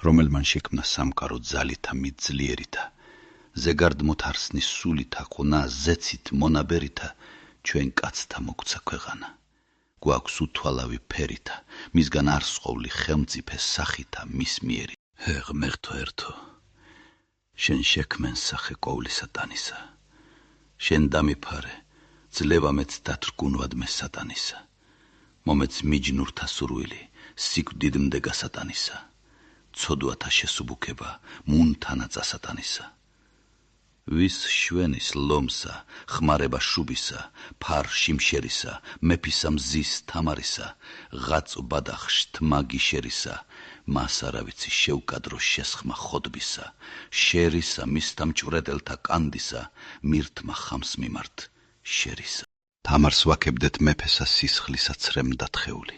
რომელმან შექმნა სამყარო ძალითა მიწლიერითა, ზეგარდ მოთარსნის სულითა, ყונה ზეცით მონაბერითა, ჩვენ კაცთა მოგცა ქვეყანა. გვაქვს უთვალავი ფერითა, მისგან არ სყოვლი ხელმწიფე სახითა მის მიერი. ღმერთო ერთო, შენ შექმენ სახე ყოვლისა ტანისა, შენ დამიფარე, ძლევამეც დათრგუნვად მე სატანისა, მომეც მიჯნურთა სურვილი, სიკვდიდ მდეგა სატანისა, ცოდვათა შესუბუქება, მუნთანა წასატანისა. ვის შვენის ლომსა, ხმარება შუბისა, ფარ შიმშერისა, მეფისა მზის თამარისა, ღაწ ბადახშ თმა გიშერისა, მას არავიცი შევკადრო შესხმა ხოდბისა, შერისა მისთა მჭვრეტელთა კანდისა, მირთმა ხამს მიმართ შერისა. თამარს ვაქებდეთ მეფესა სისხლისა ცრემდა თხეული,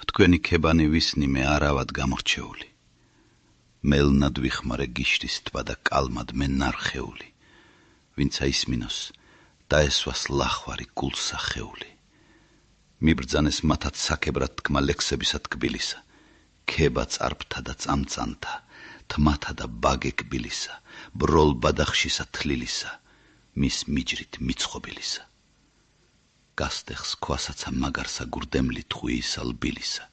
თქვენი ქებანი ვისნი მე არავად გამორჩეული. მელნად ვიხმარე გიშრის თვა და კალმად მე ნარხეული, ვინცა ისმინოს დაესვას ლახვარი გულსა ხეული. მიბრძანეს მათად საქებრად თქმა ლექსებისა თკბილისა, ქება წარბთა და წამწანთა, თმათა და ბაგეკბილისა, ბროლ ბადახშისა თლილისა, მის მიჯრით მიცხობილისა. გასტეხს ქვასაცა მაგარსა გურდემლი თხვიისა ლბილისა,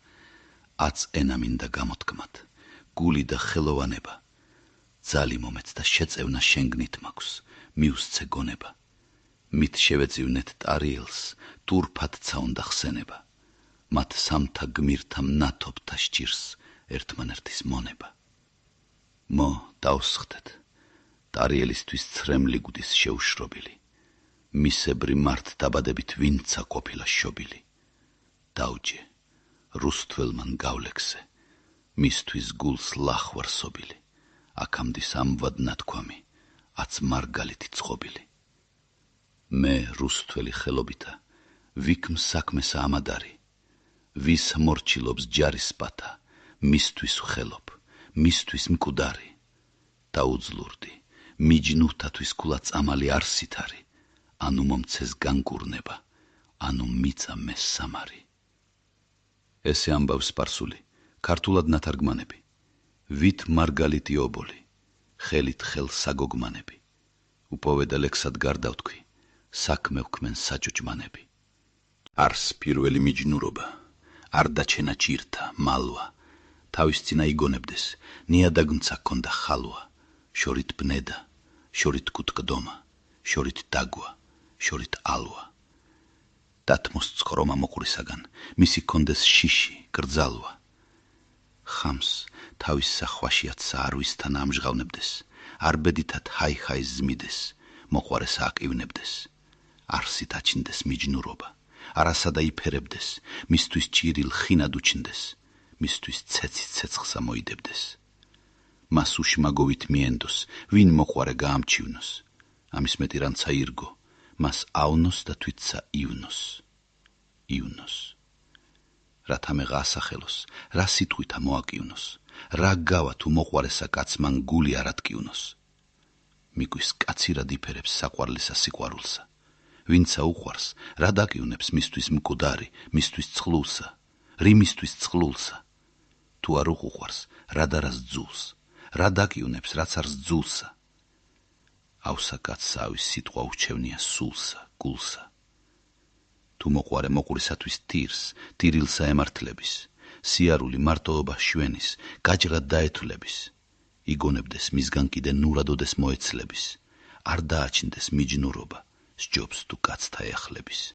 აც ენა მინდა გამოთქმად, გული და ხელოვანება, ძალი მომეც და შეწევნა შენგნით მაქვს, მიუსცე გონება. მით შევეწივნეთ ტარიელს, ტურფატცა უნდა ხსენება, მათ სამთა გმირთა მნათობთა სჭირს ერთმანერთის მონება. მო დავსხდეთ, ტარიელისთვის ცრემლი გვდის შეუშრობილი, მისებრი მართ დაბადებით ვინცა ყოფილა შობილი. დაუჯე, რუსთველმან გავლექსე, მისთვის გულს ლახვარ სობილი, აქამდის ამვად ნათქვამი, აც მარგალითი ცხობილი. მე რუსთველი ხელობითა, ვიქმ საქმესა ამადარი, ვის მორჩილობს ჯარის პათა, მისთვის ხელობ, მისთვის მკვდარი. დაუძლურდი, მიჯნურთათვის ქულა წამალი არ სითარი, ანუ მომცეს განკურნება, ანუ მიწა მე სამარი. ესე ამბავს სპარსული, ქართულად ნათარგმანები, ვით მარგალიტი ობოლი, ხელით ხელ საგოგმანები, უპოვედა ლექსად გარდავთქვი, საქმე ვქმენ საჭუჭმანები. არს პირველი მიჯნურობა, არ დაჩენა ჭირთა, მალვა, თავის წინა იგონებდეს, ნიადაგმცა ქონდა ხალვა, შორით ბნედა, შორით კუტკდომა, შორით დაგვა, შორით ალვა. დათმოს ცხრომა მოყვრისაგან, მისი კონდეს შიში, კრძალვა. ხამს თავის სახვაშიათსა არვისთან ამჟღავნებდეს, არბედითად ჰაი-ჰაის ზმიდეს, მოყვარესა აკივნებდეს, არსით აჩნდეს მიჯნურობა, არასა დაიფერებდეს, მისთვის ჭირილ ხინად უჩნდეს, მისთვის ცეცით ცეცხლსა მოიდებდეს. მას უშმაგოვით მიენდოს, ვინ მოყვარე გაამჩივნოს, ამის მეტი რანცა ირგო, მას ავნოს და თვითსა ივნოს. ივნოს. რათა მეღა ასახელოს, რა სიტყვითა მოაკივნოს, რა გავა თუ მოყვარესა კაცმან გული არ ატკივნოს. მიგვის კაცირად იფერებს საყვარლისა სიყვარულსა, ვინცა უყვარს, რა დაკივნებს მისთვის მკვდარი, მისთვის ცხლულსა, რიმისთვის ცხლულსა. თუ არ უყვარს, რა დარას ძულს, რა დაკივნებს, რაც არ ძულსა. ავსა კაცსა ავის სიტყვა უჩევნია სულსა, გულსა. თუ მოყვარე მოყვრისათვის თირს, თირილსა ემართლების, სიარული მარტოობა შვენის, გაჯღად დაეთვლების, იგონებდეს მისგან კიდე ნურადოდეს მოეცლების, არ დააჩნდეს მიჯნურობა, სჯობს თუ კაცთა ეახლების.